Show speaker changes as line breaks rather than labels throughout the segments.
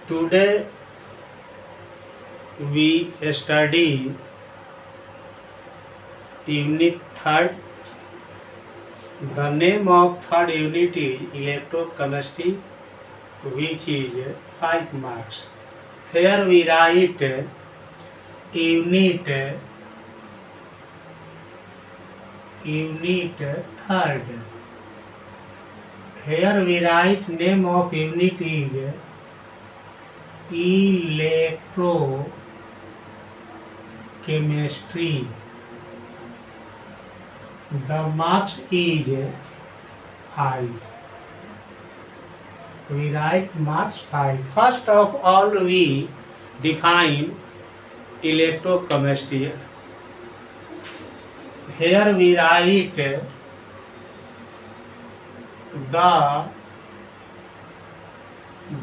Today we study unit third. The name of third unit is electrochemistry, which is 5 marks. Here we write unit third. Here we write name of unit is electrochemistry. The marks is 5. We write marks 5. First of all, we define electrochemistry. Here we write the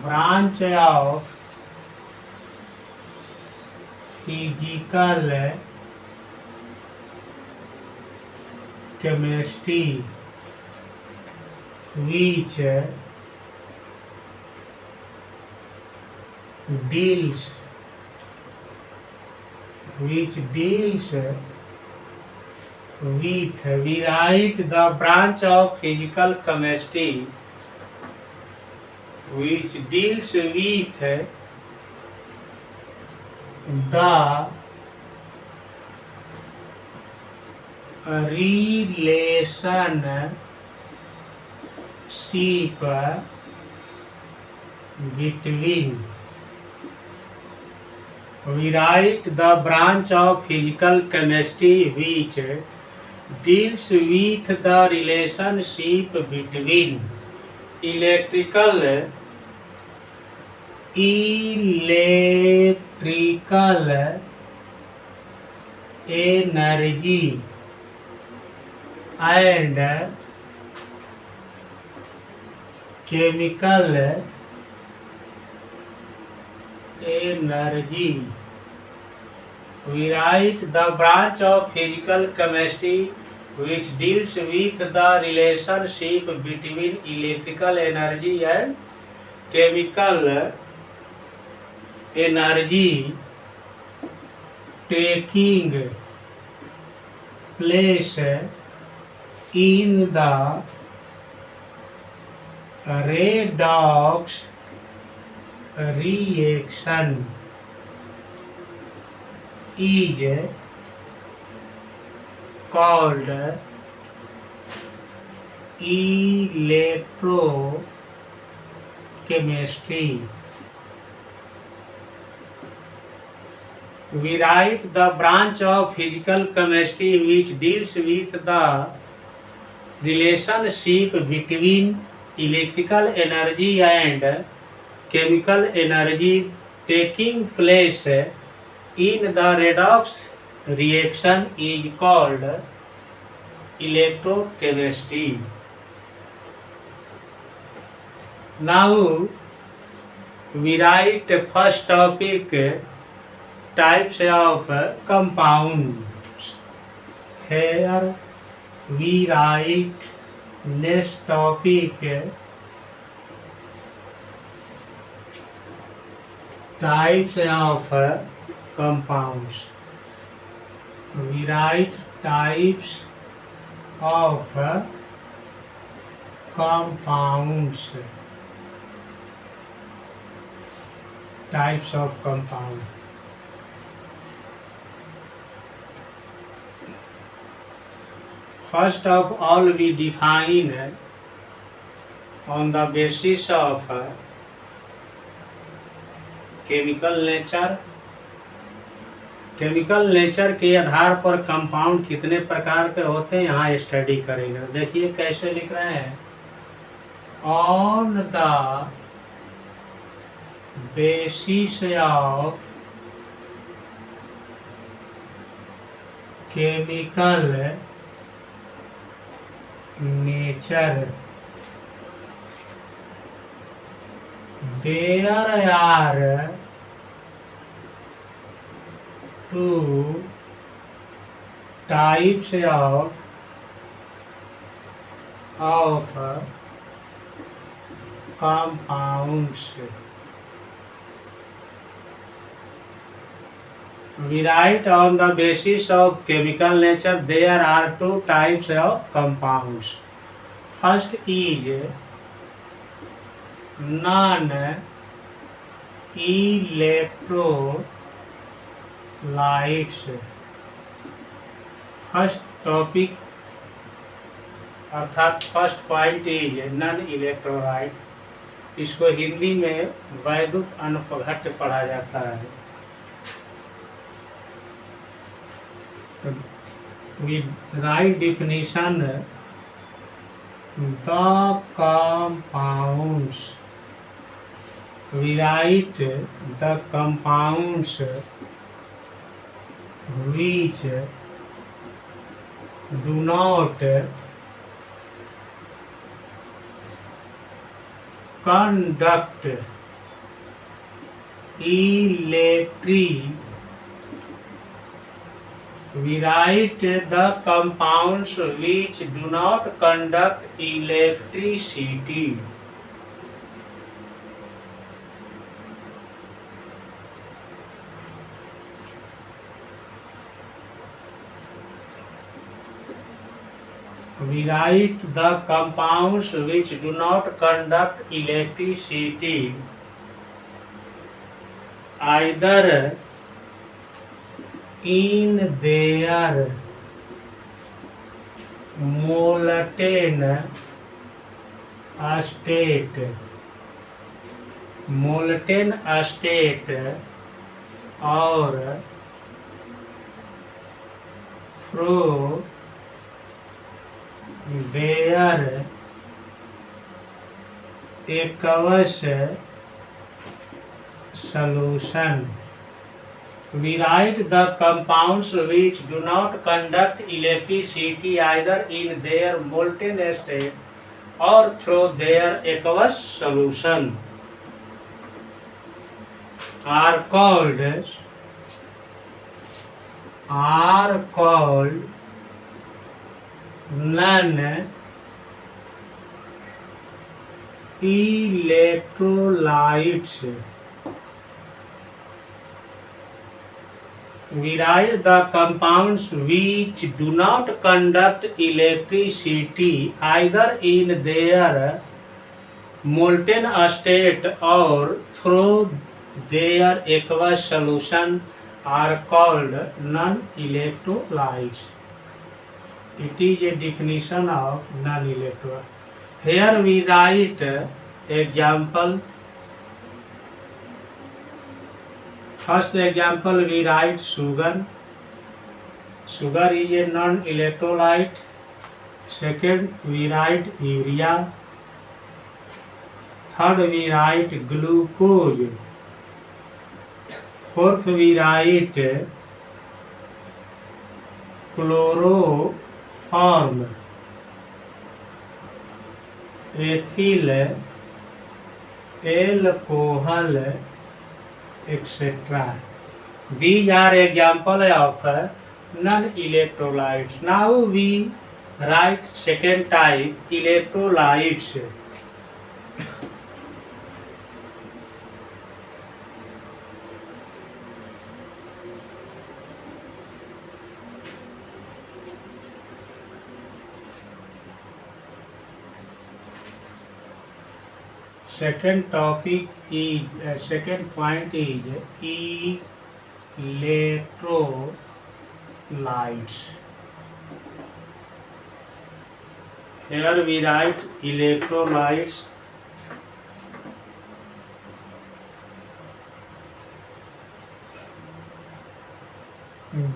branch of physical chemistry which deals with, we write the branch of physical chemistry which deals with the relationship between. We write the branch of physical chemistry which deals with the relationship between electrical energy and chemical energy. We write the branch of physical chemistry which deals with the relationship between electrical energy and chemical energy taking place in the redox reaction is called electrochemistry. We write the branch of physical chemistry which deals with the relationship between electrical energy and chemical energy taking place in the redox reaction is called electrochemistry. Now we write first topic, types of compounds. Here we write next topic, types of compounds. We write types of compounds. Types of compound. First of all, we define on the basis of chemical nature के आधार पर compound कितने प्रकार के होते हैं यहाँ study करेंगे। देखिए कैसे लिख रहे हैं, on the basis of chemical nature there are two types of compounds. We write on the basis of chemical nature. There are two types of compounds. First is non-electrolytes. First topic अर्थात first point is non electrolyte. इसको हिंदी में वैद्युत अनुपघट्य पढ़ा जाता है। with right definition, the compounds, we write the compounds which do not conduct electricity. We write the compounds which do not conduct electricity. We write the compounds which do not conduct electricity either in their molten state, or through their aqueous solution. We write the compounds which do not conduct electricity either in their molten state or through their aqueous solution are called non-electrolytes. We write the compounds which do not conduct electricity either in their molten state or through their aqueous solution are called non-electrolytes. It is a definition of non-electrolyte. Here we write example. First example we write sugar. Sugar is a non-electrolyte. Second we write urea. Third we write glucose. Fourth we write chloroform, ethyl alcohol, etc. These are example of non-electrolytes. Now we write second type, electrolytes. Second topic is second point is electrolytes. Here we write electrolytes.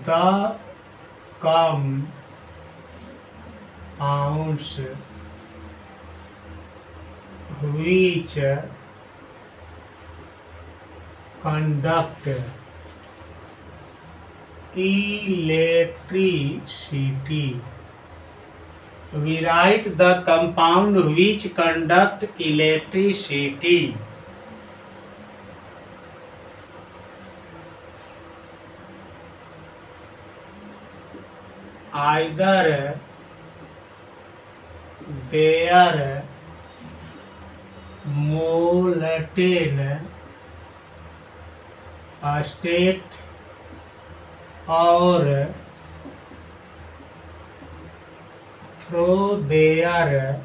The compounds which conduct electricity. We write the compound which conduct electricity either their molten state और through their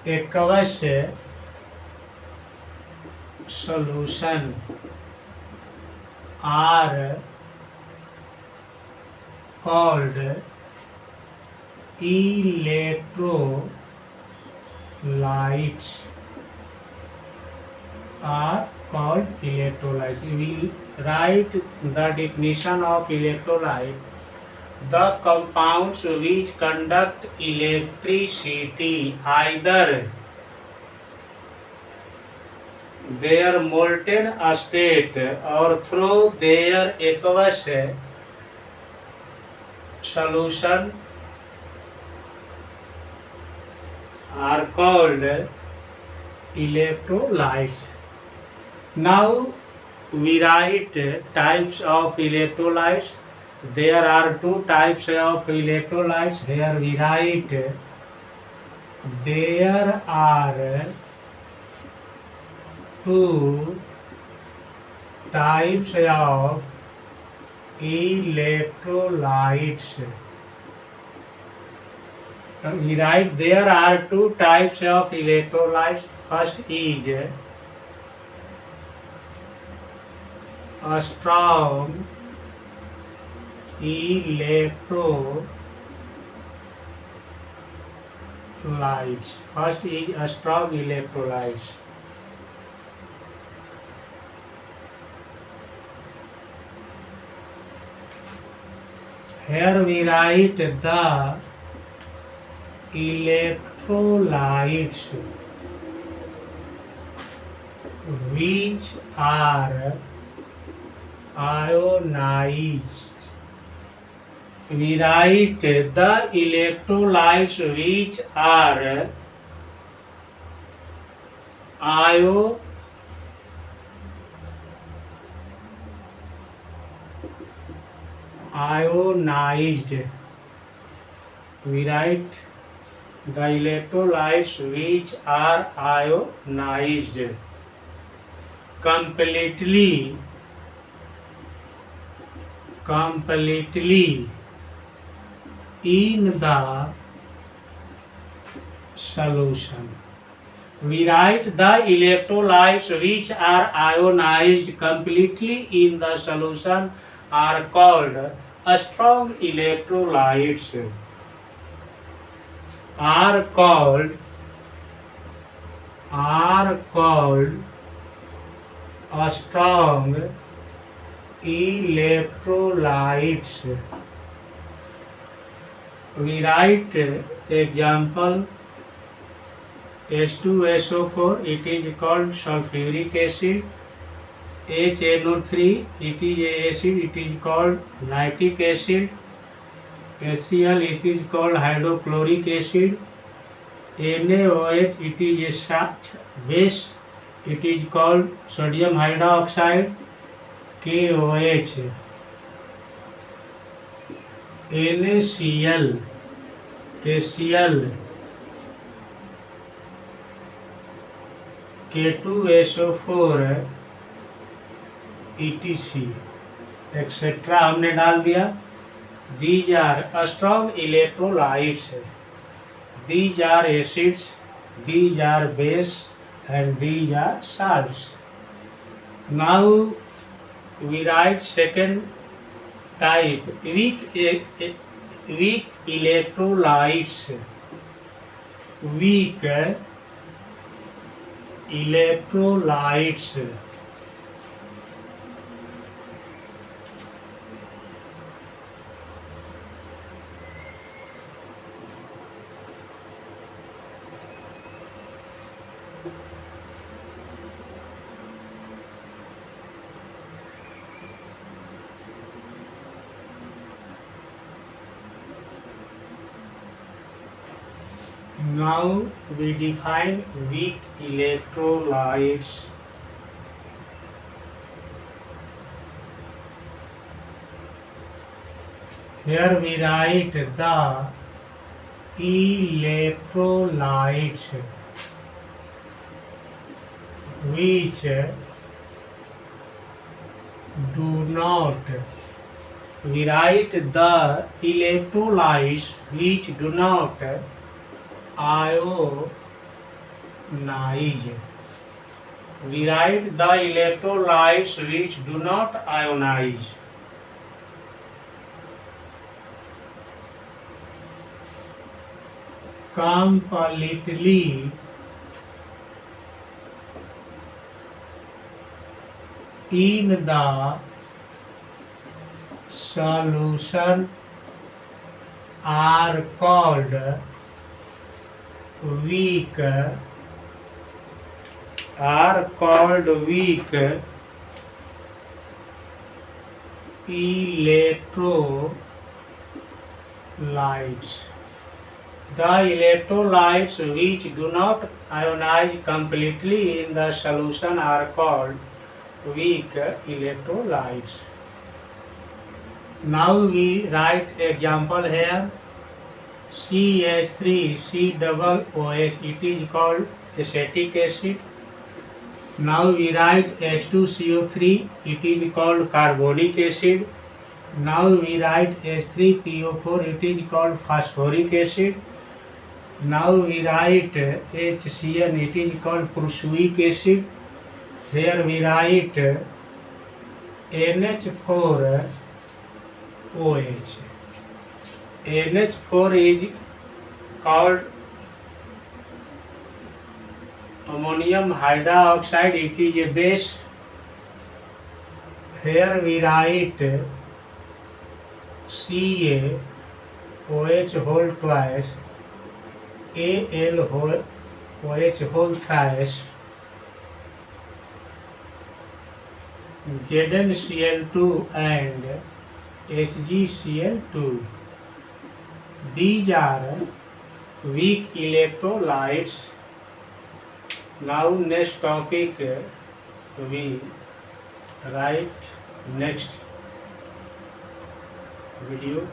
aqueous solution are called electrolytes. Are called electrolytes. We will write the definition of electrolyte. The compounds which conduct electricity either their molten state or through their aqueous solution are called electrolytes. Now we write types of electrolytes. There are two types of electrolytes. Here we write there are two types of electrolytes. We write there are two types of electrolytes. First is a strong electrolytes. First is a strong electrolytes. Here we write the electrolytes which are ionized. We write the electrolytes which are ionized. We write the electrolytes which are ionized completely in the solution. We write the electrolytes which are ionized completely in the solution are called strong electrolytes. Are called strong electrolytes. We write example H2SO4, it is called sulfuric acid. HNO3, it is a acid, it is called nitric acid. HCl, it is called hydrochloric acid. NaOH, it is a base, it is called sodium hydroxide. KOH, NaCl, KCl, K2SO4, ETC, etcetera हमने डाल दिया. These are strong electrolytes. These are acids, these are base, and these are salts. Now we write second type, weak electrolytes. Weak electrolytes. Now we define weak electrolytes. Here we write the electrolytes which do not. We write the electrolytes which do not ionize. We write the electrolytes which do not ionize. Completely in the solution are called weak electrolytes. The electrolytes which do not ionize completely in the solution are called weak electrolytes. Now we write example here. CH3COOH, it is called acetic acid. Now we write H2CO3, it is called carbonic acid. Now we write H3PO4, it is called phosphoric acid. Now we write HCN, it is called prussic acid. Here we write NH4OH. NH4 is called ammonium hydroxide, it is a base. Here we write CaOH whole twice, AlOH whole thrice, ZnCl2 and HgCl2. These are weak electrolytes. Now next topic we write next video.